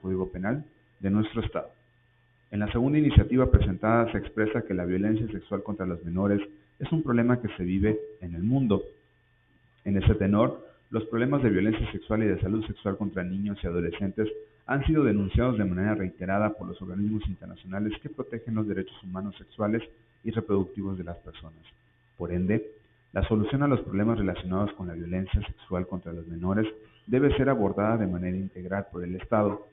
Código Penal de nuestro Estado. En la segunda iniciativa presentada se expresa que la violencia sexual contra los menores es un problema que se vive en el mundo. En ese tenor, los problemas de violencia sexual y de salud sexual contra niños y adolescentes han sido denunciados de manera reiterada por los organismos internacionales que protegen los derechos humanos sexuales y reproductivos de las personas. Por ende, la solución a los problemas relacionados con la violencia sexual contra los menores debe ser abordada de manera integral por el Estado,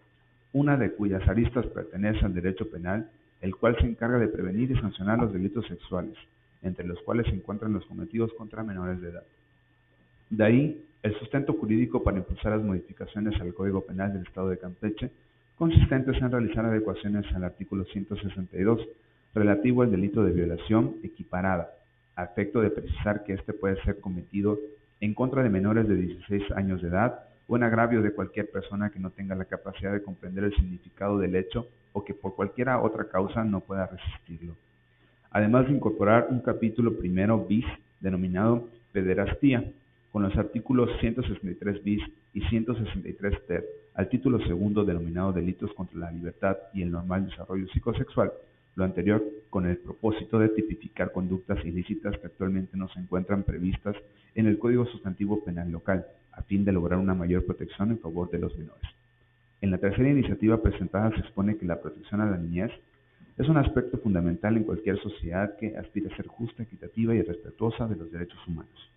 una de cuyas aristas pertenece al derecho penal, el cual se encarga de prevenir y sancionar los delitos sexuales, entre los cuales se encuentran los cometidos contra menores de edad. De ahí, el sustento jurídico para impulsar las modificaciones al Código Penal del Estado de Campeche, consistentes en realizar adecuaciones al artículo 162, relativo al delito de violación equiparada, a efecto de precisar que éste puede ser cometido en contra de menores de 16 años de edad o en agravio de cualquier persona que no tenga la capacidad de comprender el significado del hecho o que por cualquier otra causa no pueda resistirlo. Además de incorporar un capítulo primero bis denominado pederastía, con los artículos 163 bis y 163 ter, al título segundo denominado delitos contra la libertad y el normal desarrollo psicosexual, lo anterior con el propósito de tipificar conductas ilícitas que actualmente no se encuentran previstas en el Código Sustantivo Penal local, a fin de lograr una mayor protección en favor de los menores. En la tercera iniciativa presentada se expone que la protección a la niñez es un aspecto fundamental en cualquier sociedad que aspire a ser justa, equitativa y respetuosa de los derechos humanos.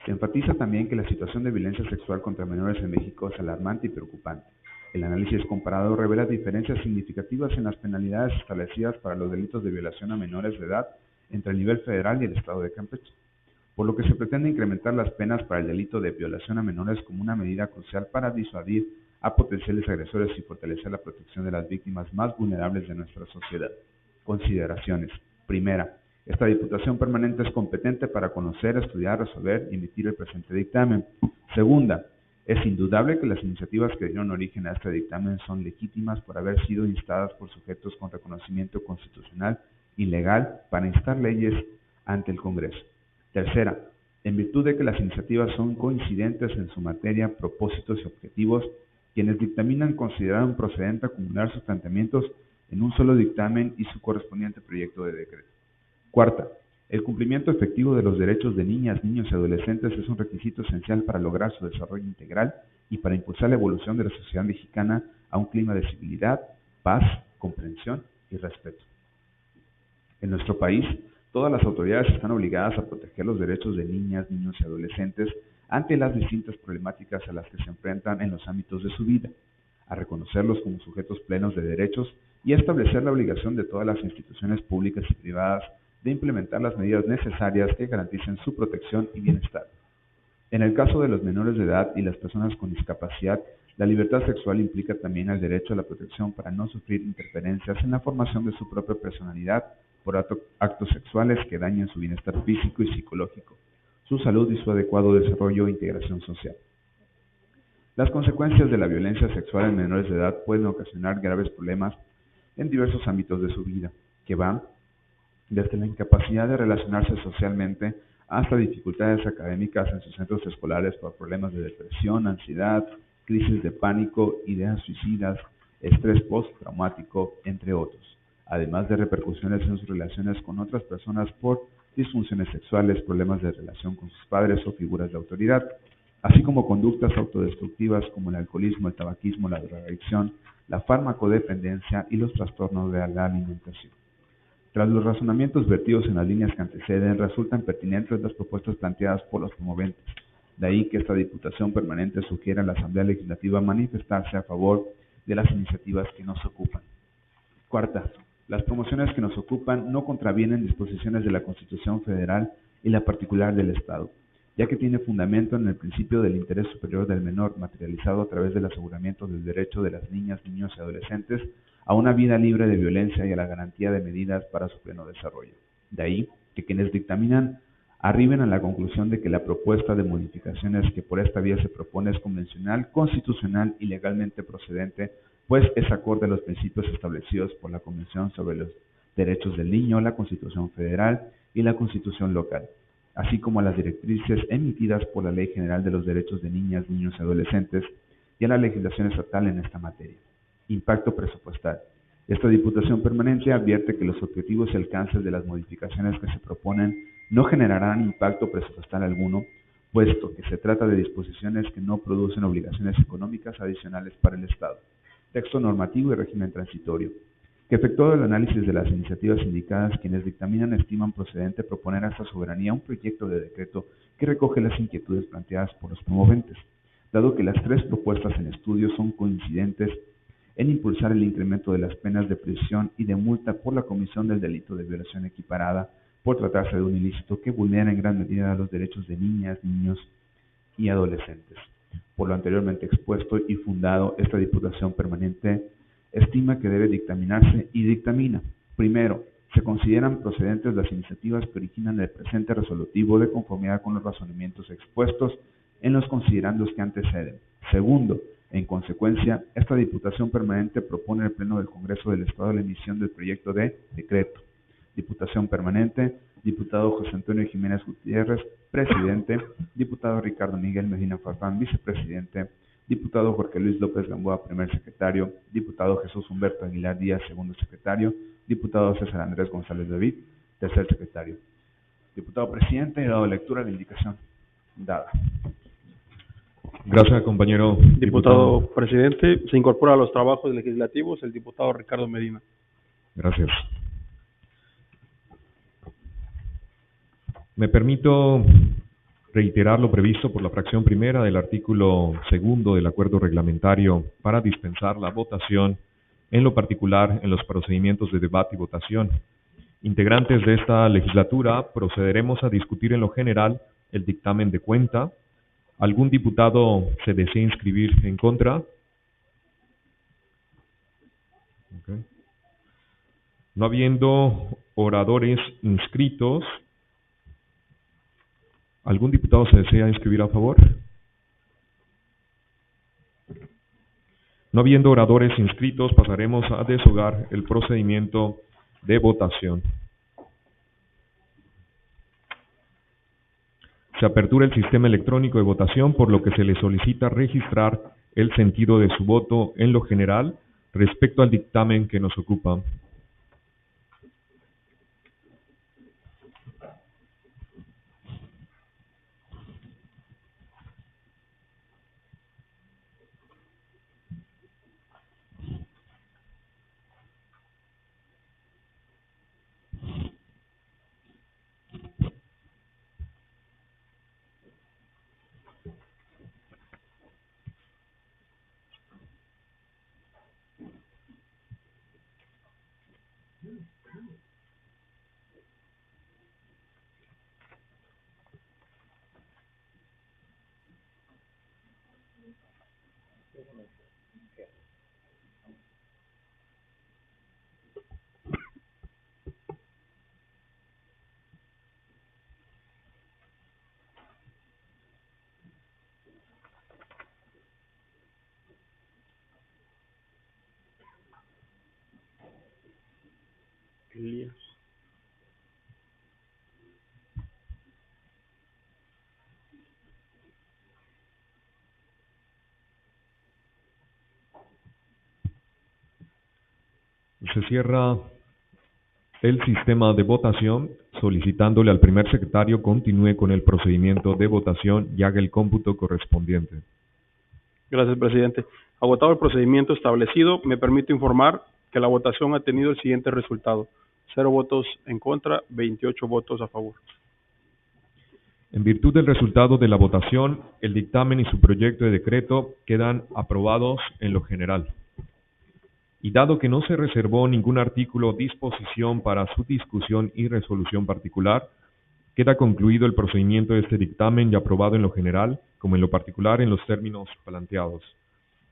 Se enfatiza también que la situación de violencia sexual contra menores en México es alarmante y preocupante. El análisis comparado revela diferencias significativas en las penalidades establecidas para los delitos de violación a menores de edad entre el nivel federal y el Estado de Campeche, por lo que se pretende incrementar las penas para el delito de violación a menores como una medida crucial para disuadir a potenciales agresores y fortalecer la protección de las víctimas más vulnerables de nuestra sociedad. Consideraciones. Primera, esta Diputación Permanente es competente para conocer, estudiar, resolver y emitir el presente dictamen. Segunda, es indudable que las iniciativas que dieron origen a este dictamen son legítimas por haber sido instadas por sujetos con reconocimiento constitucional y legal para instar leyes ante el Congreso. Tercera, en virtud de que las iniciativas son coincidentes en su materia, propósitos y objetivos, quienes dictaminan consideraron procedente acumular sus planteamientos en un solo dictamen y su correspondiente proyecto de decreto. Cuarta, el cumplimiento efectivo de los derechos de niñas, niños y adolescentes es un requisito esencial para lograr su desarrollo integral y para impulsar la evolución de la sociedad mexicana a un clima de civilidad, paz, comprensión y respeto. En nuestro país, todas las autoridades están obligadas a proteger los derechos de niñas, niños y adolescentes ante las distintas problemáticas a las que se enfrentan en los ámbitos de su vida, a reconocerlos como sujetos plenos de derechos y a establecer la obligación de todas las instituciones públicas y privadas de implementar las medidas necesarias que garanticen su protección y bienestar. En el caso de los menores de edad y las personas con discapacidad, la libertad sexual implica también el derecho a la protección para no sufrir interferencias en la formación de su propia personalidad por actos sexuales que dañen su bienestar físico y psicológico, su salud y su adecuado desarrollo e integración social. Las consecuencias de la violencia sexual en menores de edad pueden ocasionar graves problemas en diversos ámbitos de su vida, que van desde la incapacidad de relacionarse socialmente hasta dificultades académicas en sus centros escolares por problemas de depresión, ansiedad, crisis de pánico, ideas suicidas, estrés postraumático, entre otros, además de repercusiones en sus relaciones con otras personas por disfunciones sexuales, problemas de relación con sus padres o figuras de autoridad, así como conductas autodestructivas como el alcoholismo, el tabaquismo, la drogadicción, la farmacodependencia y los trastornos de la alimentación. Tras los razonamientos vertidos en las líneas que anteceden, resultan pertinentes las propuestas planteadas por los promoventes. De ahí que esta Diputación Permanente sugiera a la Asamblea Legislativa manifestarse a favor de las iniciativas que nos ocupan. Cuarta, las promociones que nos ocupan no contravienen disposiciones de la Constitución Federal y la particular del Estado, ya que tiene fundamento en el principio del interés superior del menor, materializado a través del aseguramiento del derecho de las niñas, niños y adolescentes a una vida libre de violencia y a la garantía de medidas para su pleno desarrollo. De ahí que quienes dictaminan arriben a la conclusión de que la propuesta de modificaciones que por esta vía se propone es convencional, constitucional y legalmente procedente, pues es acorde a los principios establecidos por la Convención sobre los Derechos del Niño, la Constitución Federal y la Constitución local, así como a las directrices emitidas por la Ley General de los Derechos de Niñas, Niños y Adolescentes, y a la legislación estatal en esta materia. Impacto presupuestal. Esta Diputación Permanente advierte que los objetivos y alcances de las modificaciones que se proponen no generarán impacto presupuestal alguno, puesto que se trata de disposiciones que no producen obligaciones económicas adicionales para el Estado. Texto normativo y régimen transitorio. Que efectuado el análisis de las iniciativas indicadas, quienes dictaminan estiman procedente proponer a esta soberanía un proyecto de decreto que recoge las inquietudes planteadas por los promoventes, dado que las tres propuestas en estudio son coincidentes en impulsar el incremento de las penas de prisión y de multa por la comisión del delito de violación equiparada por tratarse de un ilícito que vulnera en gran medida los derechos de niñas, niños y adolescentes. Por lo anteriormente expuesto y fundado, esta Diputación Permanente estima que debe dictaminarse y dictamina. Primero, se consideran procedentes las iniciativas que originan el presente resolutivo de conformidad con los razonamientos expuestos en los considerandos que anteceden. Segundo, en consecuencia, esta Diputación Permanente propone al Pleno del Congreso del Estado la emisión del proyecto de decreto. Diputación Permanente, diputado José Antonio Jiménez Gutiérrez, presidente; diputado Ricardo Miguel Medina Farfán, vicepresidente; diputado Jorge Luis López Gamboa, primer secretario; diputado Jesús Humberto Aguilar Díaz, segundo secretario; diputado César Andrés González David, tercer secretario. Diputado presidente, he dado lectura a la indicación dada. Gracias, compañero diputado presidente. Se incorpora a los trabajos legislativos el diputado Ricardo Medina. Gracias. Me permito reiterar lo previsto por la fracción primera del artículo segundo del acuerdo reglamentario para dispensar la votación, en lo particular en los procedimientos de debate y votación. Integrantes de esta legislatura, procederemos a discutir en lo general el dictamen de cuenta. ¿Algún diputado se desea inscribir en contra? Okay. No habiendo oradores inscritos, ¿algún diputado se desea inscribir a favor? No habiendo oradores inscritos, pasaremos a deshogar el procedimiento de votación. Se apertura el sistema electrónico de votación, por lo que se le solicita registrar el sentido de su voto en lo general respecto al dictamen que nos ocupa. Elías. Se cierra el sistema de votación, solicitándole al primer secretario continúe con el procedimiento de votación y haga el cómputo correspondiente. Gracias, presidente. Agotado el procedimiento establecido, me permito informar que la votación ha tenido el siguiente resultado: 0 votos en contra, 28 votos a favor. En virtud del resultado de la votación, el dictamen y su proyecto de decreto quedan aprobados en lo general. Y dado que no se reservó ningún artículo o disposición para su discusión y resolución particular, queda concluido el procedimiento de este dictamen y aprobado en lo general, como en lo particular, en los términos planteados.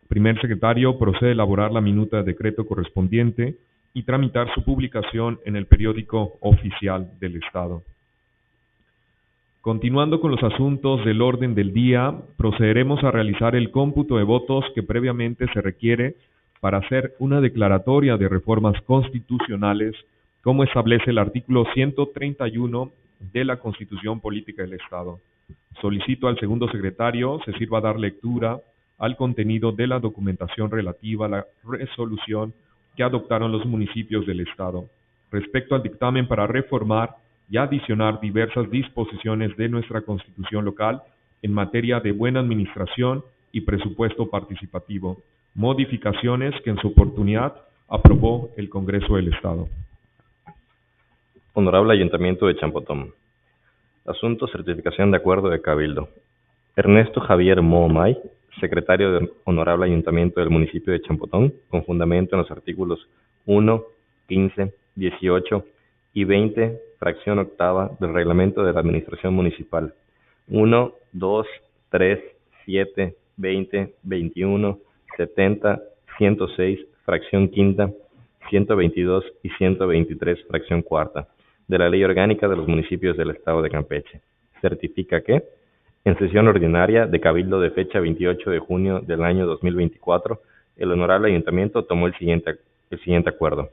Primer secretario procede a elaborar la minuta de decreto correspondiente y tramitar su publicación en el periódico oficial del Estado. Continuando con los asuntos del orden del día, procederemos a realizar el cómputo de votos que previamente se requiere para hacer una declaratoria de reformas constitucionales, como establece el artículo 131 de la Constitución Política del Estado. Solicito al segundo secretario se sirva a dar lectura al contenido de la documentación relativa a la resolución que adoptaron los municipios del Estado, respecto al dictamen para reformar y adicionar diversas disposiciones de nuestra Constitución local en materia de buena administración y presupuesto participativo, modificaciones que en su oportunidad aprobó el Congreso del Estado. Honorable Ayuntamiento de Champotón. Asunto: certificación de acuerdo de Cabildo. Ernesto Javier Momay, secretario del Honorable Ayuntamiento del municipio de Champotón, con fundamento en los artículos 1, 15, 18 y 20, fracción octava del Reglamento de la Administración Municipal. 1, 2, 3, 7, 20, 21, 70, 106, fracción quinta, 122 y 123, fracción cuarta, de la Ley Orgánica de los Municipios del Estado de Campeche. Certifica que, en sesión ordinaria de Cabildo de fecha 28 de junio del año 2024, el Honorable Ayuntamiento tomó el siguiente acuerdo.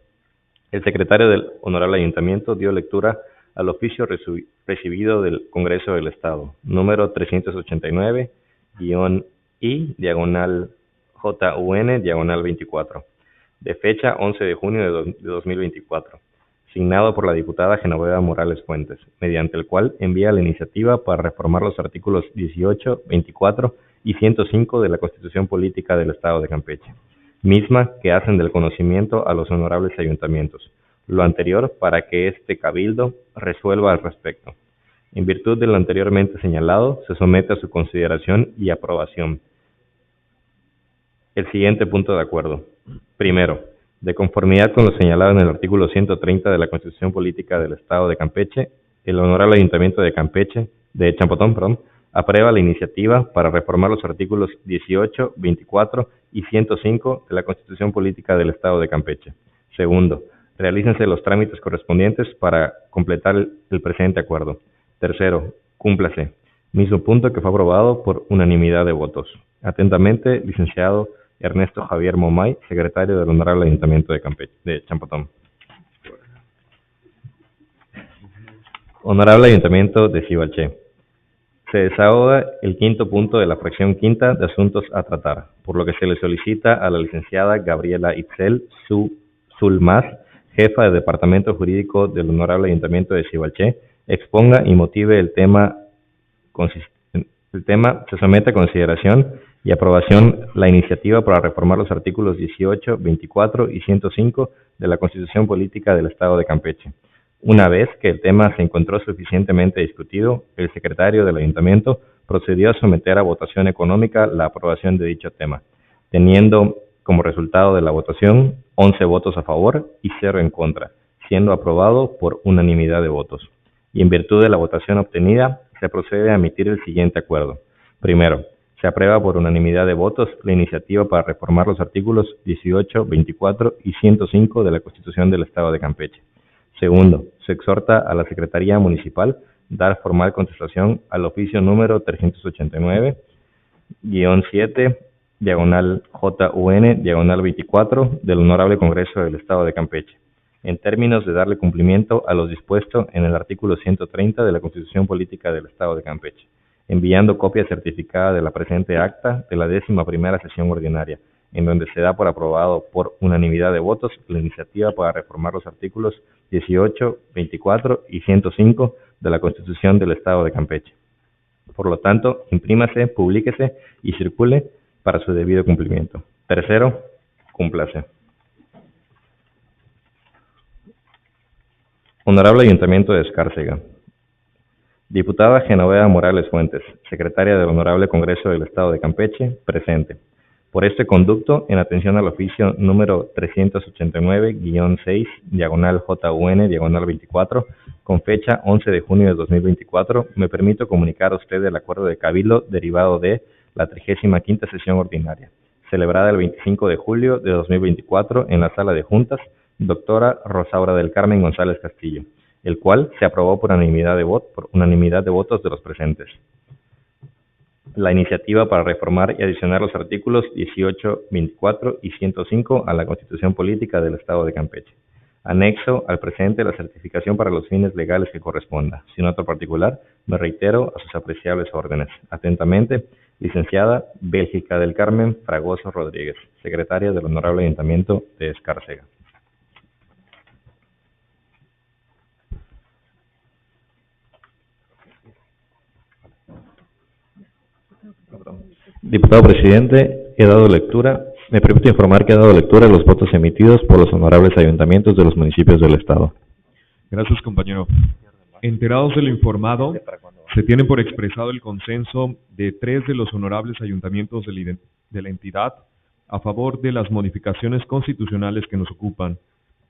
El secretario del Honorable Ayuntamiento dio lectura al oficio recibido del Congreso del Estado, número 389-I-JUN-24, de fecha 11 de junio de 2024, signado por la diputada Genoveva Morales Fuentes, mediante el cual envía la iniciativa para reformar los artículos 18, 24 y 105 de la Constitución Política del Estado de Campeche, misma que hacen del conocimiento a los honorables ayuntamientos. Lo anterior para que este Cabildo resuelva al respecto. En virtud de lo anteriormente señalado, se somete a su consideración y aprobación el siguiente punto de acuerdo. Primero, de conformidad con lo señalado en el artículo 130 de la Constitución Política del Estado de Campeche, el Honorable Ayuntamiento de Champotón, aprueba la iniciativa para reformar los artículos 18, 24 y 105 de la Constitución Política del Estado de Campeche. Segundo, realícense los trámites correspondientes para completar el presente acuerdo. Tercero, cúmplase. Mismo punto que fue aprobado por unanimidad de votos. Atentamente, licenciado Ernesto Javier Momay, secretario del Honorable Ayuntamiento de Champotón. Honorable Ayuntamiento de Xibalché. Se desahoga el quinto punto de la fracción quinta de asuntos a tratar, por lo que se le solicita a la licenciada Gabriela Itzel Zulmaz, jefa de Departamento Jurídico del Honorable Ayuntamiento de Xibalché, exponga y motive el tema. Se somete a consideración y aprobación la iniciativa para reformar los artículos 18, 24 y 105 de la Constitución Política del Estado de Campeche. Una vez que el tema se encontró suficientemente discutido, el secretario del Ayuntamiento procedió a someter a votación económica la aprobación de dicho tema, teniendo como resultado de la votación 11 votos a favor y 0 en contra, siendo aprobado por unanimidad de votos. Y en virtud de la votación obtenida, se procede a emitir el siguiente acuerdo. Primero, se aprueba por unanimidad de votos la iniciativa para reformar los artículos 18, 24 y 105 de la Constitución del Estado de Campeche. Segundo, se exhorta a la Secretaría Municipal dar formal contestación al oficio número 389-7, diagonal JUN, diagonal 24, del Honorable Congreso del Estado de Campeche, en términos de darle cumplimiento a lo dispuesto en el artículo 130 de la Constitución Política del Estado de Campeche, enviando copia certificada de la presente acta de la 11ª sesión ordinaria, en donde se da por aprobado por unanimidad de votos la iniciativa para reformar los artículos 18, 24 y 105 de la Constitución del Estado de Campeche. Por lo tanto, imprímase, publíquese y circule para su debido cumplimiento. Tercero, cúmplase. Honorable Ayuntamiento de Escárcega. Diputada Genoveva Morales Fuentes, secretaria del Honorable Congreso del Estado de Campeche, presente. Por este conducto, en atención al oficio número 389-6, diagonal JUN, diagonal 24, con fecha 11 de junio de 2024, me permito comunicar a usted el acuerdo de Cabildo derivado de la 35ª sesión ordinaria, celebrada el 25 de julio de 2024 en la Sala de Juntas, doctora Rosaura del Carmen González Castillo, el cual se aprobó por unanimidad de votos de los presentes. La iniciativa para reformar y adicionar los artículos 18, 24 y 105 a la Constitución Política del Estado de Campeche. Anexo al presente la certificación para los fines legales que corresponda. Sin otro particular, me reitero a sus apreciables órdenes. Atentamente, Licenciada Bélgica del Carmen Fragoso Rodríguez, secretaria del Honorable Ayuntamiento de Escárcega. Diputado presidente, me permito informar que he dado lectura de los votos emitidos por los honorables ayuntamientos de los municipios del Estado. Gracias, compañero. Enterados de lo informado, se tiene por expresado el consenso de 3 de los honorables ayuntamientos de la entidad a favor de las modificaciones constitucionales que nos ocupan,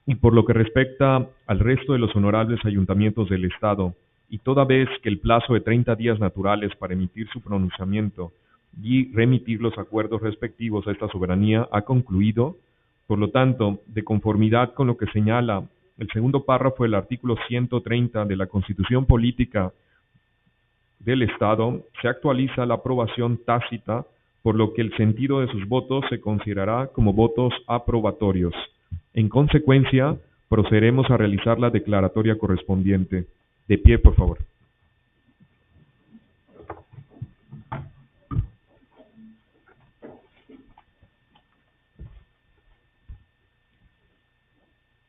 y por lo que respecta al resto de los honorables ayuntamientos del Estado, y toda vez que el plazo de 30 días naturales para emitir su pronunciamiento y remitir los acuerdos respectivos a esta soberanía ha concluido, por lo tanto, de conformidad con lo que señala el segundo párrafo del artículo 130 de la Constitución Política del Estado, se actualiza la aprobación tácita, por lo que el sentido de sus votos se considerará como votos aprobatorios. En consecuencia, procederemos a realizar la declaratoria correspondiente. De pie, por favor.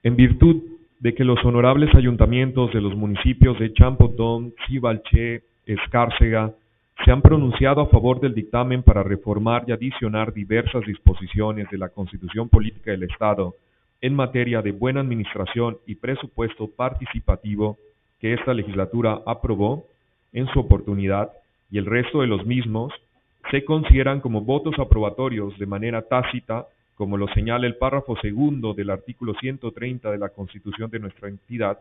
En virtud de que los honorables ayuntamientos de los municipios de Champotón, Cibalché, Escárcega se han pronunciado a favor del dictamen para reformar y adicionar diversas disposiciones de la Constitución Política del Estado en materia de buena administración y presupuesto participativo que esta legislatura aprobó en su oportunidad, y el resto de los mismos se consideran como votos aprobatorios de manera tácita, como lo señala el párrafo segundo del artículo 130 de la Constitución de nuestra entidad.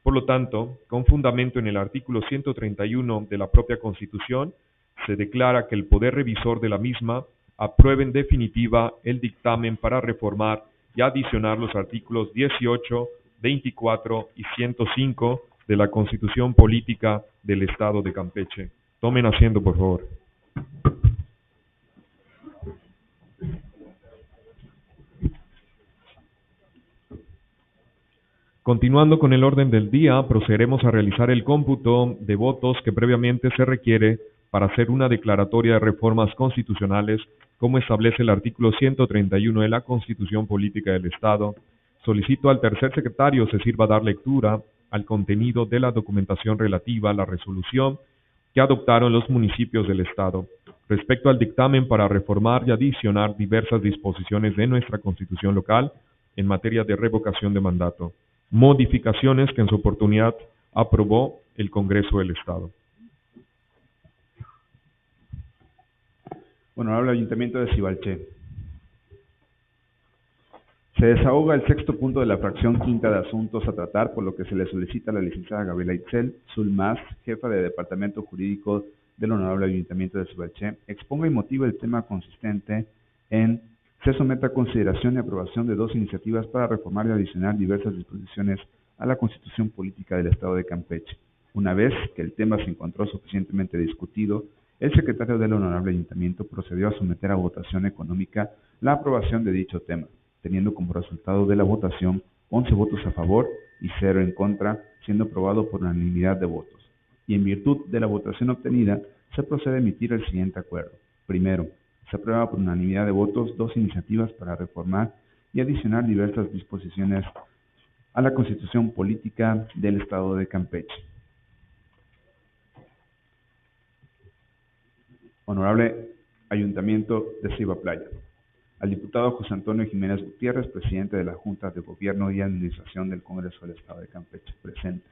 Por lo tanto, con fundamento en el artículo 131 de la propia Constitución, se declara que el Poder Revisor de la misma apruebe en definitiva el dictamen para reformar y adicionar los artículos 18, 24 y 105 de la Constitución Política del Estado de Campeche. Tomen asiento, por favor. Continuando con el orden del día, procederemos a realizar el cómputo de votos que previamente se requiere para hacer una declaratoria de reformas constitucionales, como establece el artículo 131 de la Constitución Política del Estado. Solicito al tercer secretario se sirva dar lectura al contenido de la documentación relativa a la resolución que adoptaron los municipios del Estado respecto al dictamen para reformar y adicionar diversas disposiciones de nuestra Constitución local en materia de revocación de mandato, modificaciones que en su oportunidad aprobó el Congreso del Estado. Honorable Ayuntamiento de Cibalché. Se desahoga el sexto punto de la fracción quinta de asuntos a tratar, por lo que se le solicita a la licenciada Gabriela Itzel Zulmaz, jefa de Departamento Jurídico del Honorable Ayuntamiento de Cibalché, exponga y motive el tema consistente en: se somete a consideración y aprobación de 2 iniciativas para reformar y adicionar diversas disposiciones a la Constitución Política del Estado de Campeche. Una vez que el tema se encontró suficientemente discutido, el secretario del Honorable Ayuntamiento procedió a someter a votación económica la aprobación de dicho tema, teniendo como resultado de la votación 11 votos a favor y 0 en contra, siendo aprobado por unanimidad de votos. Y en virtud de la votación obtenida, se procede a emitir el siguiente acuerdo. Primero, se aprueba por unanimidad de votos 2 iniciativas para reformar y adicionar diversas disposiciones a la Constitución Política del Estado de Campeche. Honorable Ayuntamiento de Cibaplaya. Al diputado José Antonio Jiménez Gutiérrez, presidente de la Junta de Gobierno y Administración del Congreso del Estado de Campeche, presente.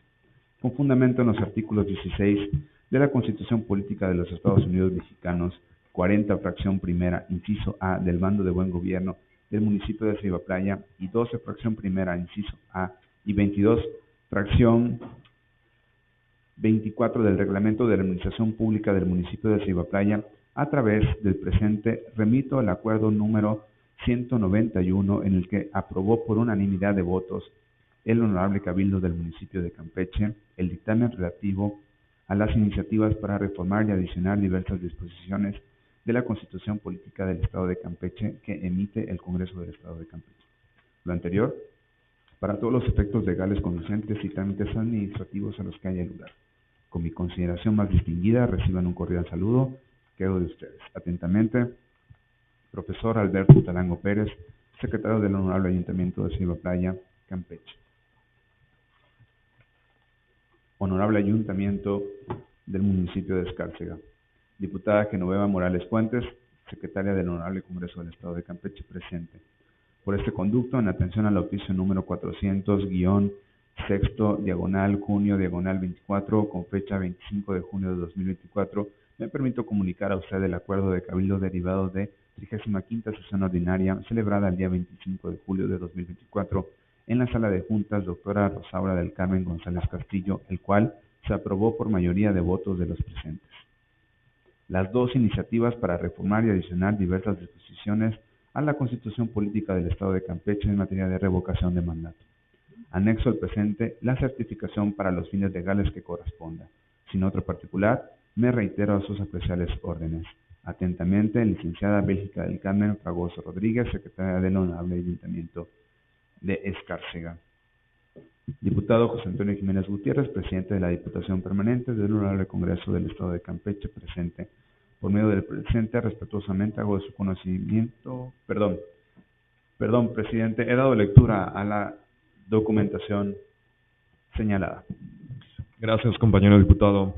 Con fundamento en los artículos 16 de la Constitución Política de los Estados Unidos Mexicanos, 40, fracción primera, inciso A, del Bando de Buen Gobierno del municipio de Cibaplaya, y 12, fracción primera, inciso A, y 22, fracción 24 del Reglamento de la Administración Pública del municipio de Cibaplaya, a través del presente, remito el acuerdo número 191 en el que aprobó por unanimidad de votos el Honorable Cabildo del municipio de Campeche el dictamen relativo a las iniciativas para reformar y adicionar diversas disposiciones de la Constitución Política del Estado de Campeche que emite el Congreso del Estado de Campeche. Lo anterior, para todos los efectos legales conducentes y trámites administrativos a los que haya lugar. Con mi consideración más distinguida, reciban un cordial saludo Quedo de ustedes. Atentamente, profesor Alberto Talango Pérez, secretario del Honorable Ayuntamiento de Ceiba Playa, Campeche. Honorable Ayuntamiento del municipio de Escárcega. Diputada Genoveva Morales Fuentes, secretaria del Honorable Congreso del Estado de Campeche, presente. Por este conducto, en atención al oficio número 400-junio-24, con fecha 25 de junio de 2024, me permito comunicar a usted el acuerdo de cabildo derivado de 35ª sesión ordinaria celebrada el día 25 de julio de 2024 en la sala de juntas doctora Rosaura del Carmen González Castillo, el cual se aprobó por mayoría de votos de los presentes. Las dos iniciativas para reformar y adicionar diversas disposiciones a la Constitución Política del Estado de Campeche en materia de revocación de mandato. Anexo al presente la certificación para los fines legales que corresponda. Sin otro particular, me reitero a sus apreciables órdenes. Atentamente, licenciada Bélgica del Carmen Fragoso Rodríguez, secretaria del Honorable Ayuntamiento de Escárcega. Diputado José Antonio Jiménez Gutiérrez, presidente de la Diputación Permanente del Honorable Congreso del Estado de Campeche, presente. Por medio del presente, respetuosamente hago de su conocimiento, perdón, presidente, he dado lectura a la documentación señalada. Gracias, compañero diputado.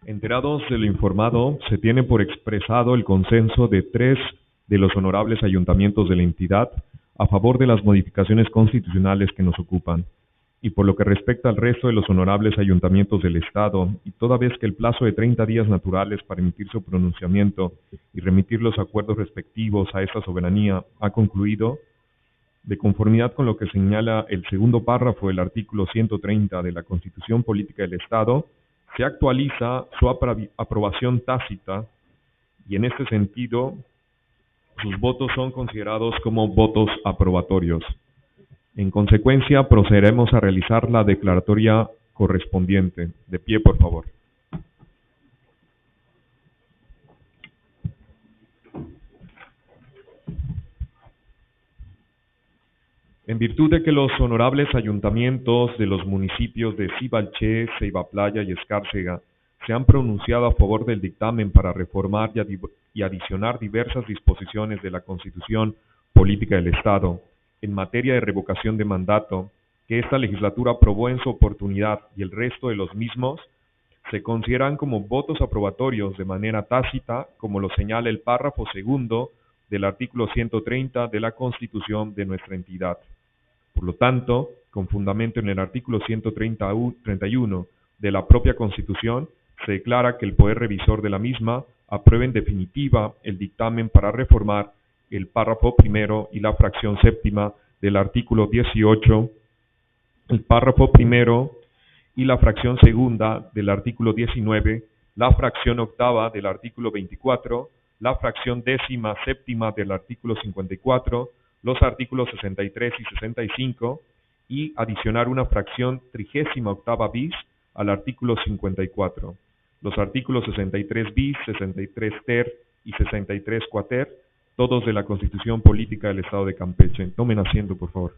Enterados de lo informado, se tiene por expresado el consenso de 3 de los honorables ayuntamientos de la entidad a favor de las modificaciones constitucionales que nos ocupan. Y por lo que respecta al resto de los honorables ayuntamientos del Estado, y toda vez que el plazo de 30 días naturales para emitir su pronunciamiento y remitir los acuerdos respectivos a esta soberanía ha concluido, de conformidad con lo que señala el segundo párrafo del artículo 130 de la Constitución Política del Estado, se actualiza su aprobación tácita y en este sentido sus votos son considerados como votos aprobatorios. En consecuencia, procederemos a realizar la declaratoria correspondiente. De pie, por favor. En virtud de que los honorables ayuntamientos de los municipios de Sibalché, Ceiba Playa y Escárcega se han pronunciado a favor del dictamen para reformar y adicionar diversas disposiciones de la Constitución Política del Estado en materia de revocación de mandato, que esta legislatura aprobó en su oportunidad y el resto de los mismos, se consideran como votos aprobatorios de manera tácita, como lo señala el párrafo segundo del artículo 130 de la Constitución de nuestra entidad. Por lo tanto, con fundamento en el artículo 131 de la propia Constitución, se declara que el Poder Revisor de la misma aprueba en definitiva el dictamen para reformar el párrafo primero y la fracción séptima del artículo 18, el párrafo primero y la fracción segunda del artículo 19, la fracción octava del artículo 24, la fracción décima séptima del artículo 54, los artículos 63 y 65 y adicionar una fracción 38ª bis al artículo 54. Los artículos 63 bis, 63 ter y 63 quater, todos de la Constitución Política del Estado de Campeche. Tomen asiento, por favor.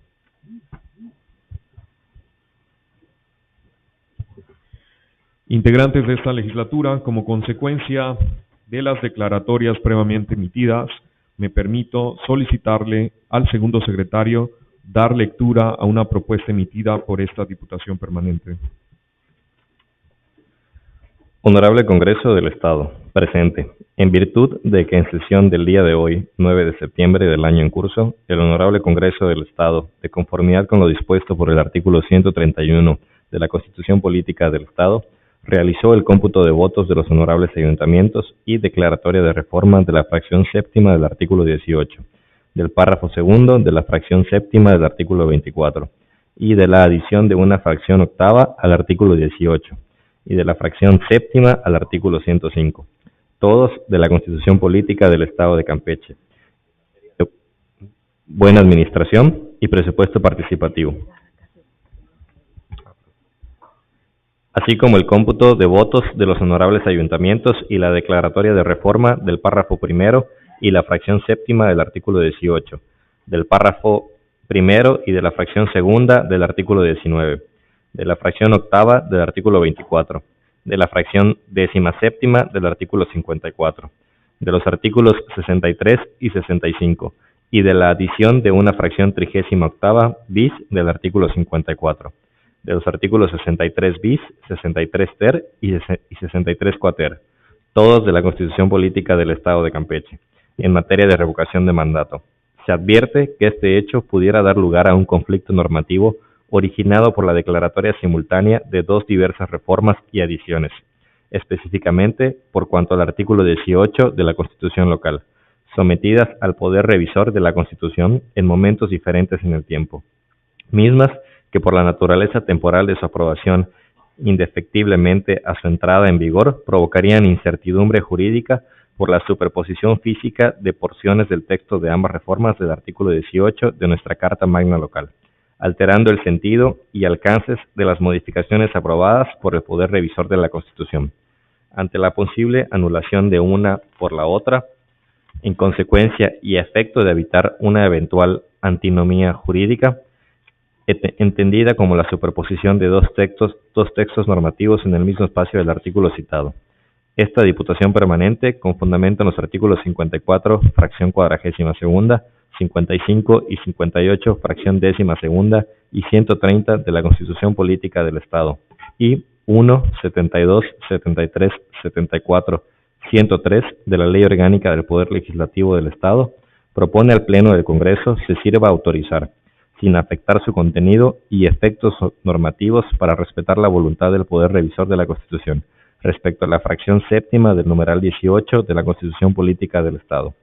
Integrantes de esta legislatura, como consecuencia de las declaratorias previamente emitidas, me permito solicitarle al segundo secretario dar lectura a una propuesta emitida por esta Diputación Permanente. Honorable Congreso del Estado, presente. En virtud de que en sesión del día de hoy, 9 de septiembre del año en curso, el Honorable Congreso del Estado, de conformidad con lo dispuesto por el artículo 131 de la Constitución Política del Estado, realizó el cómputo de votos de los honorables ayuntamientos y declaratoria de reforma de la fracción séptima del artículo 18, del párrafo segundo de la fracción séptima del artículo 24, y de la adición de una fracción octava al artículo 18, y de la fracción séptima al artículo 105, todos de la Constitución Política del Estado de Campeche. Buena administración y presupuesto participativo, así como el cómputo de votos de los honorables ayuntamientos y la declaratoria de reforma del párrafo primero y la fracción séptima del artículo 18, del párrafo primero y de la fracción segunda del artículo 19, de la fracción octava del artículo 24, de la fracción 17ª del artículo 54, de los artículos 63 y 65, y de la adición de una fracción 38ª bis del artículo 54, de los artículos 63 bis, 63 ter y 63 quater, todos de la Constitución Política del Estado de Campeche, en materia de revocación de mandato. Se advierte que este hecho pudiera dar lugar a un conflicto normativo originado por la declaratoria simultánea de dos diversas reformas y adiciones, específicamente por cuanto al artículo 18 de la Constitución local, sometidas al poder revisor de la Constitución en momentos diferentes en el tiempo, mismas que por la naturaleza temporal de su aprobación indefectiblemente a su entrada en vigor provocarían incertidumbre jurídica por la superposición física de porciones del texto de ambas reformas del artículo 18 de nuestra Carta Magna local, alterando el sentido y alcances de las modificaciones aprobadas por el Poder Revisor de la Constitución. Ante la posible anulación de una por la otra, en consecuencia y a efecto de evitar una eventual antinomía jurídica, entendida como la superposición de dos textos normativos en el mismo espacio del artículo citado. Esta Diputación Permanente, con fundamento en los artículos 54, fracción 42ª, 55 y 58, fracción 12ª y 130 de la Constitución Política del Estado, y 1, 72, 73, 74, 103 de la Ley Orgánica del Poder Legislativo del Estado, propone al Pleno del Congreso se sirva autorizar, sin afectar su contenido y efectos normativos para respetar la voluntad del Poder Revisor de la Constitución, respecto a la fracción 7ª del numeral 18 de la Constitución Política del Estado,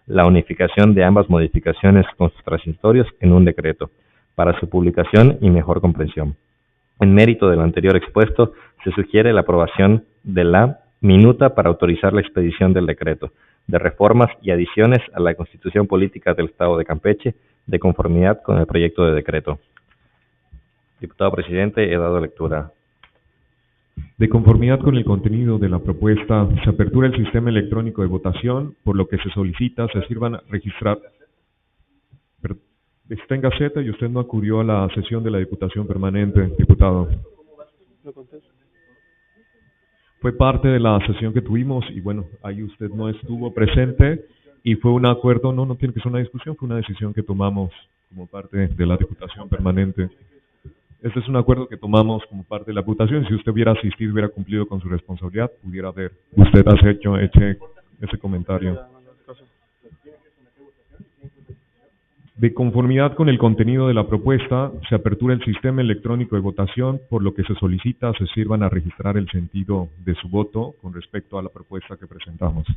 la unificación de ambas modificaciones con sus transitorios en un decreto, para su publicación y mejor comprensión. En mérito de lo anterior expuesto, se sugiere la aprobación de la minuta para autorizar la expedición del decreto, de reformas y adiciones a la Constitución Política del Estado de Campeche, de conformidad con el proyecto de decreto. Diputado Presidente, he dado lectura. De conformidad con el contenido de la propuesta, se apertura el sistema electrónico de votación, por lo que se solicita se sirvan a registrar. Está en Gaceta y usted no acudió a la sesión de la Diputación Permanente, diputado. Fue parte de la sesión que tuvimos y bueno, ahí usted no estuvo presente y fue un acuerdo, no tiene que ser una discusión, fue una decisión que tomamos como parte de la Diputación Permanente. Este es un acuerdo que tomamos como parte de la Diputación. Si usted hubiera asistido, hubiera cumplido con su responsabilidad, pudiera haber usted hecho ese comentario. De conformidad con el contenido de la propuesta, se apertura el sistema electrónico de votación, por lo que se solicita se sirvan a registrar el sentido de su voto con respecto a la propuesta que presentamos.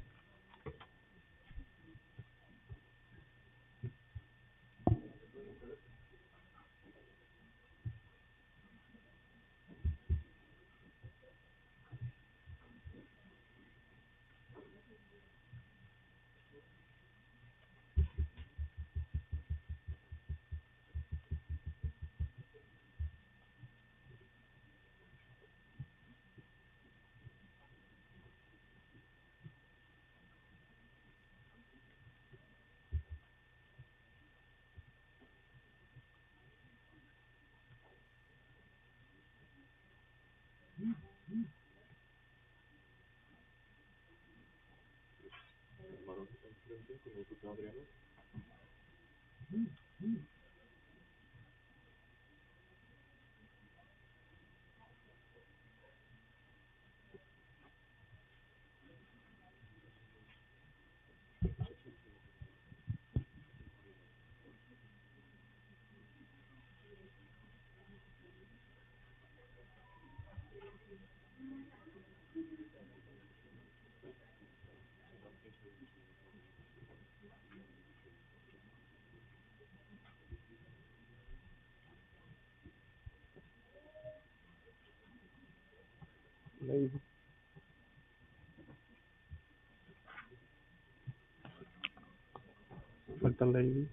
Falta ley.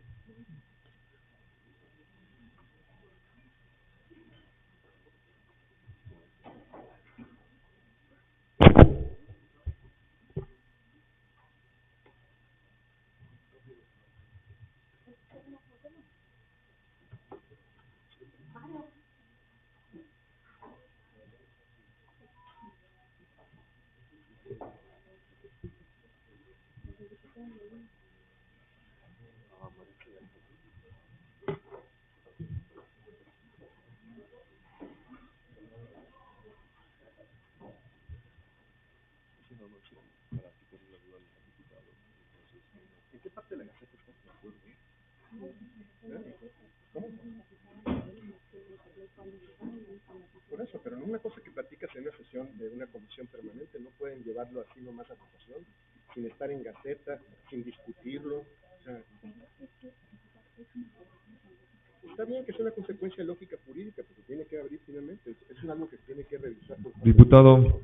cosa que platicas en una sesión de una comisión permanente, no pueden llevarlo así nomás a votación, sin estar en gaceta, sin discutirlo. O sea, está bien que sea una consecuencia lógica jurídica, pero tiene que abrir finalmente. Es algo que tiene que revisar. Diputado,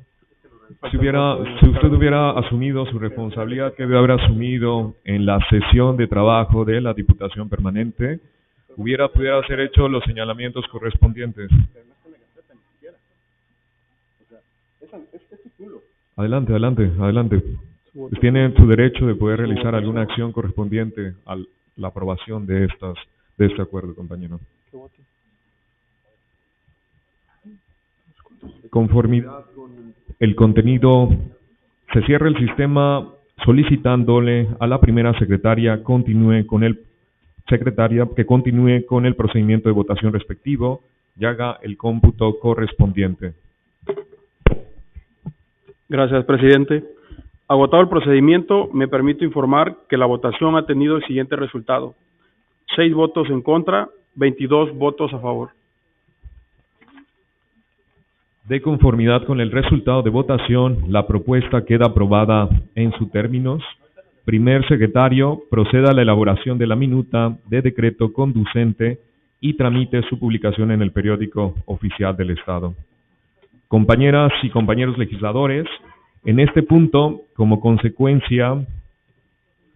si usted hubiera asumido su responsabilidad que debe haber asumido en la sesión de trabajo de la Diputación Permanente, pudiera haber hecho los señalamientos correspondientes. Es título. Adelante. Tiene su derecho de poder realizar alguna acción correspondiente a la aprobación de este acuerdo, compañero. Conformidad con el contenido, se cierra el sistema solicitándole a la primera secretaria que continúe con el procedimiento de votación respectivo y haga el cómputo correspondiente. Gracias, presidente. Agotado el procedimiento, me permito informar que la votación ha tenido el siguiente resultado: 6 votos en contra, 22 votos a favor. De conformidad con el resultado de votación, la propuesta queda aprobada en sus términos. Primer secretario, proceda a la elaboración de la minuta de decreto conducente y tramite su publicación en el periódico oficial del Estado. Compañeras y compañeros legisladores, en este punto, como consecuencia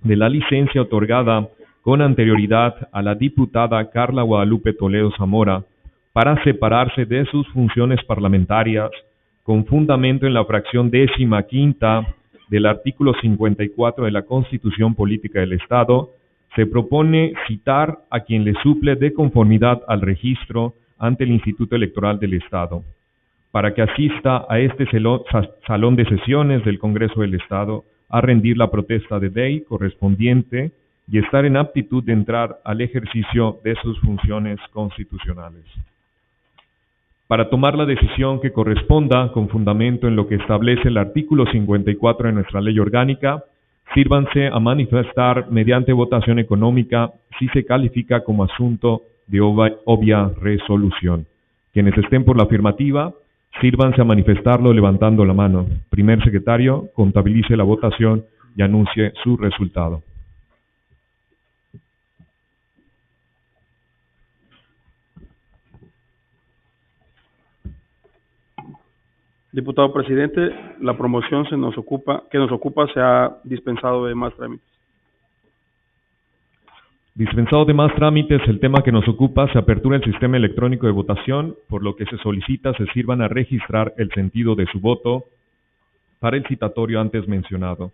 de la licencia otorgada con anterioridad a la diputada Carla Guadalupe Toledo Zamora para separarse de sus funciones parlamentarias, con fundamento en la fracción 15ª del artículo 54 de la Constitución Política del Estado, se propone citar a quien le suple de conformidad al registro ante el Instituto Electoral del Estado, para que asista a este salón de sesiones del Congreso del Estado a rendir la protesta de ley correspondiente y estar en aptitud de entrar al ejercicio de sus funciones constitucionales. Para tomar la decisión que corresponda con fundamento en lo que establece el artículo 54 de nuestra ley orgánica, sírvanse a manifestar mediante votación económica si se califica como asunto de obvia resolución. Quienes estén por la afirmativa, sírvanse a manifestarlo levantando la mano. Primer secretario, contabilice la votación y anuncie su resultado. Diputado presidente, la promoción que nos ocupa se ha dispensado de más trámites. Dispensado de más trámites, el tema que nos ocupa, se apertura el sistema electrónico de votación, por lo que se solicita se sirvan a registrar el sentido de su voto para el citatorio antes mencionado.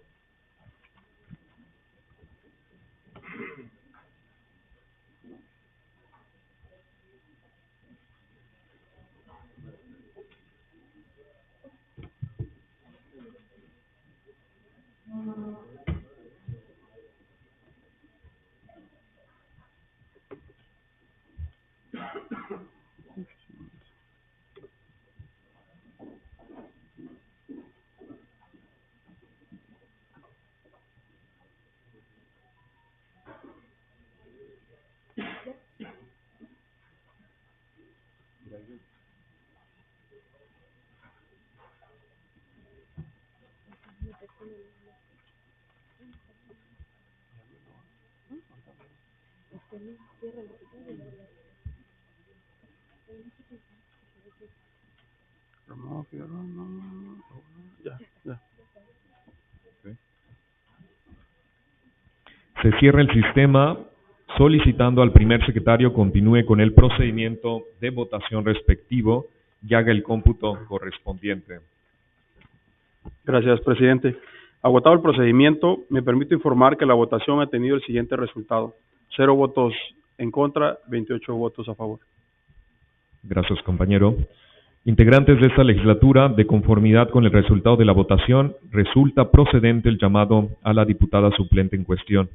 Se cierra el sistema solicitando al primer secretario continúe con el procedimiento de votación respectivo y haga el cómputo correspondiente. Gracias, presidente. Agotado el procedimiento, me permito informar que la votación ha tenido el siguiente resultado: 0 votos en contra, 28 votos a favor. Gracias, compañero. Integrantes de esta legislatura, de conformidad con el resultado de la votación, resulta procedente el llamado a la diputada suplente en cuestión.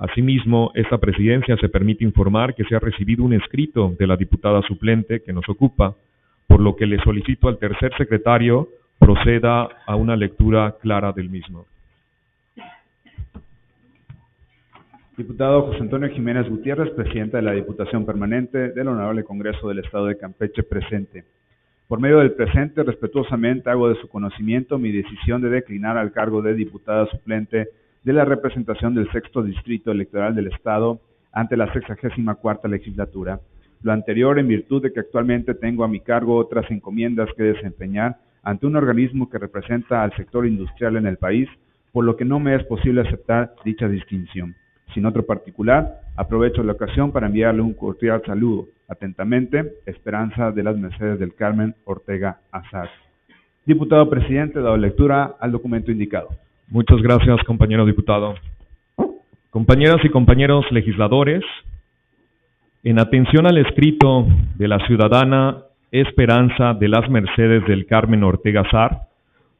Asimismo, esta presidencia se permite informar que se ha recibido un escrito de la diputada suplente que nos ocupa, por lo que le solicito al tercer secretario proceda a una lectura clara del mismo. Diputado José Antonio Jiménez Gutiérrez, presidente de la Diputación Permanente del Honorable Congreso del Estado de Campeche, presente. Por medio del presente, respetuosamente hago de su conocimiento mi decisión de declinar al cargo de diputada suplente de la representación del Sexto Distrito Electoral del Estado ante la 64ª legislatura. Lo anterior en virtud de que actualmente tengo a mi cargo otras encomiendas que desempeñar ante un organismo que representa al sector industrial en el país, por lo que no me es posible aceptar dicha distinción. Sin otro particular, aprovecho la ocasión para enviarle un cordial saludo. Atentamente, Esperanza de las Mercedes del Carmen Ortega Azar. Diputado presidente, dado lectura al documento indicado. Muchas gracias, compañero diputado. Compañeras y compañeros legisladores, en atención al escrito de la ciudadana Esperanza de las Mercedes del Carmen Ortega Azar,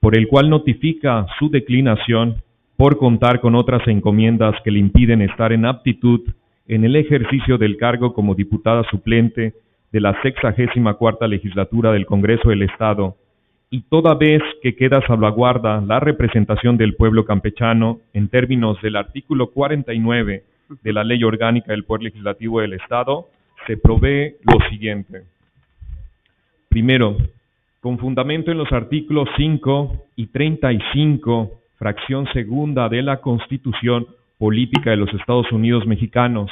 por el cual notifica su declinación por contar con otras encomiendas que le impiden estar en aptitud en el ejercicio del cargo como diputada suplente de la 64ª legislatura del Congreso del Estado, y toda vez que queda salvaguarda la representación del pueblo campechano en términos del artículo 49 de la Ley Orgánica del Poder Legislativo del Estado, se provee lo siguiente. Primero, con fundamento en los artículos 5 y 35, fracción segunda de la Constitución Política de los Estados Unidos Mexicanos,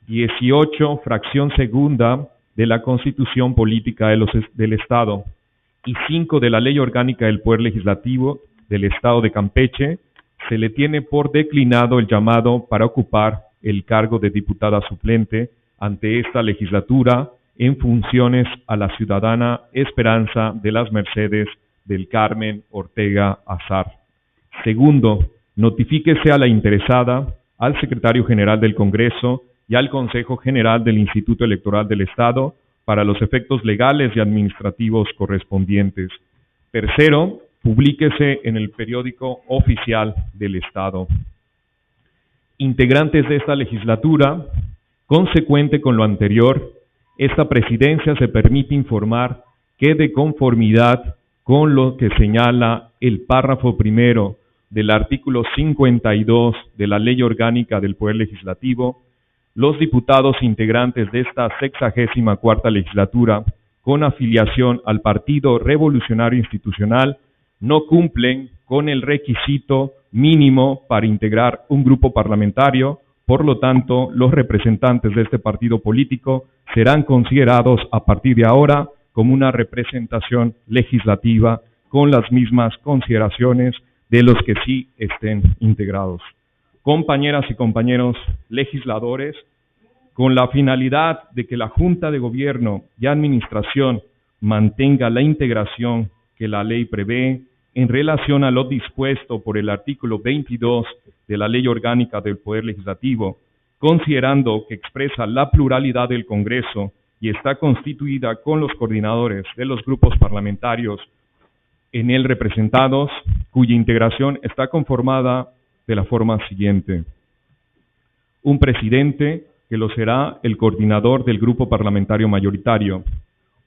18, fracción segunda de la Constitución Política del Estado, y 5 de la Ley Orgánica del Poder Legislativo del Estado de Campeche, se le tiene por declinado el llamado para ocupar el cargo de diputada suplente ante esta legislatura en funciones a la ciudadana Esperanza de las Mercedes del Carmen Ortega Azar. Segundo, notifíquese a la interesada, al secretario general del Congreso y al Consejo General del Instituto Electoral del Estado para los efectos legales y administrativos correspondientes. Tercero, publíquese en el periódico oficial del Estado. Integrantes de esta legislatura, consecuente con lo anterior, esta presidencia se permite informar que de conformidad con lo que señala el párrafo primero del artículo 52 de la Ley Orgánica del Poder Legislativo, los diputados integrantes de esta 64ª legislatura con afiliación al Partido Revolucionario Institucional no cumplen con el requisito mínimo para integrar un grupo parlamentario. Por lo tanto, los representantes de este partido político serán considerados a partir de ahora como una representación legislativa con las mismas consideraciones de los que sí estén integrados. Compañeras y compañeros legisladores, con la finalidad de que la Junta de Gobierno y Administración mantenga la integración que la ley prevé en relación a lo dispuesto por el artículo 22 de la Ley Orgánica del Poder Legislativo, considerando que expresa la pluralidad del Congreso y está constituida con los coordinadores de los grupos parlamentarios en él representados, cuya integración está conformada de la forma siguiente: un presidente, que lo será el coordinador del grupo parlamentario mayoritario;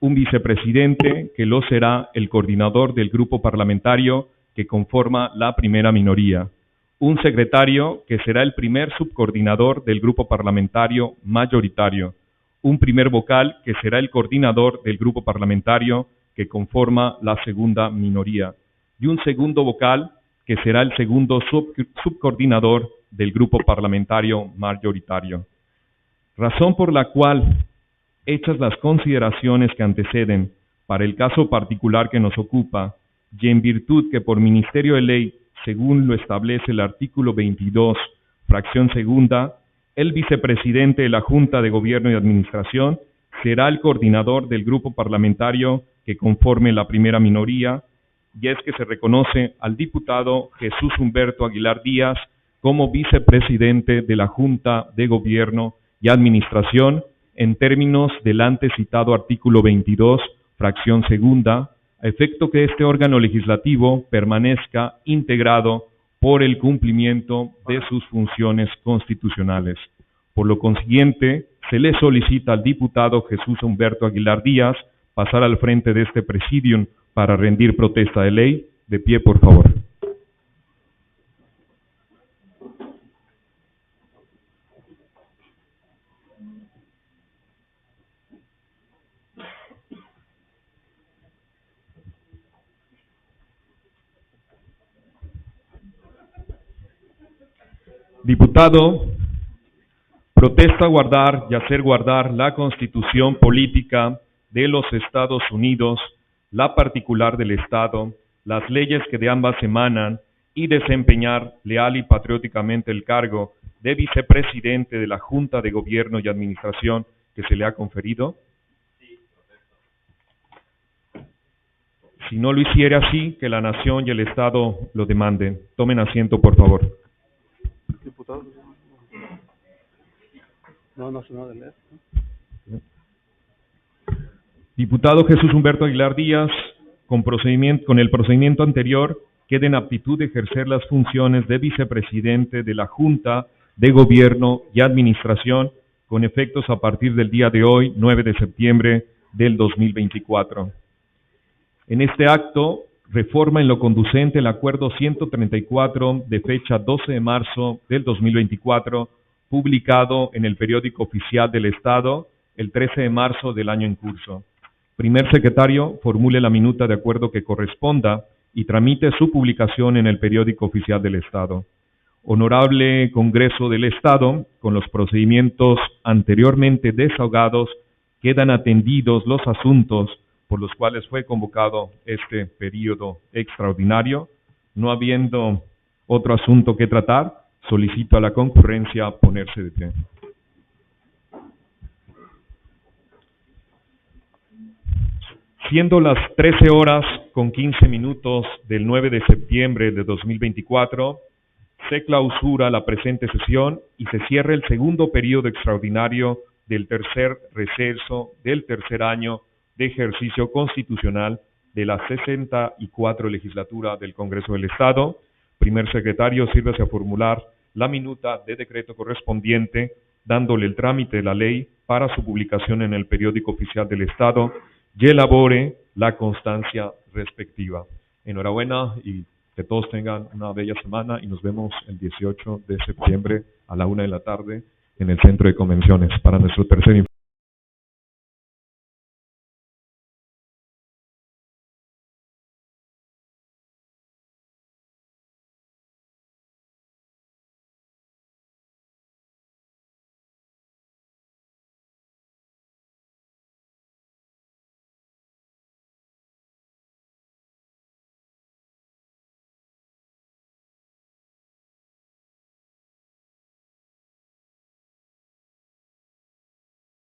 un vicepresidente, que lo será el coordinador del grupo parlamentario que conforma la primera minoría; un secretario, que será el primer subcoordinador del grupo parlamentario mayoritario; un primer vocal, que será el coordinador del grupo parlamentario que conforma la segunda minoría, y un segundo vocal, que será el segundo subcoordinador del grupo parlamentario mayoritario. Razón por la cual, hechas las consideraciones que anteceden para el caso particular que nos ocupa, y en virtud que por ministerio de ley, según lo establece el artículo 22, fracción segunda, el vicepresidente de la Junta de Gobierno y Administración será el coordinador del grupo parlamentario que conforme la primera minoría, y es que se reconoce al diputado Jesús Humberto Aguilar Díaz como vicepresidente de la Junta de Gobierno y Administración en términos del antes citado artículo 22, fracción segunda, a efecto que este órgano legislativo permanezca integrado por el cumplimiento de sus funciones constitucionales. Por lo consiguiente, se le solicita al diputado Jesús Humberto Aguilar Díaz pasar al frente de este presidium para rendir protesta de ley. De pie, por favor. Diputado, protesta guardar y hacer guardar la Constitución política de los Estados Unidos, la particular del Estado, las leyes que de ambas emanan y desempeñar leal y patrióticamente el cargo de vicepresidente de la Junta de Gobierno y Administración que se le ha conferido. Si no lo hiciera así, que la Nación y el Estado lo demanden. Tomen asiento, por favor. Diputado. No, de leer. Diputado Jesús Humberto Aguilar Díaz, con el procedimiento anterior, queda en aptitud de ejercer las funciones de vicepresidente de la Junta de Gobierno y Administración, con efectos a partir del día de hoy, 9 de septiembre del 2024. En este acto, reforma en lo conducente el Acuerdo 134 de fecha 12 de marzo del 2024, publicado en el Periódico Oficial del Estado el 13 de marzo del año en curso. Primer secretario, formule la minuta de acuerdo que corresponda y tramite su publicación en el Periódico Oficial del Estado. Honorable Congreso del Estado, con los procedimientos anteriormente desahogados, quedan atendidos los asuntos por los cuales fue convocado este periodo extraordinario. No habiendo otro asunto que tratar, solicito a la concurrencia ponerse de pie. Siendo las 13:15 del 9 de septiembre de 2024, se clausura la presente sesión y se cierra el segundo periodo extraordinario del tercer receso del tercer año de ejercicio constitucional de la 64 legislatura del Congreso del Estado. Primer secretario, sírvase a formular la minuta de decreto correspondiente, dándole el trámite de la ley para su publicación en el Periódico Oficial del Estado y elabore la constancia respectiva. Enhorabuena y que todos tengan una bella semana y nos vemos el 18 de septiembre a la 1 de la tarde en el Centro de Convenciones para nuestro tercer informe.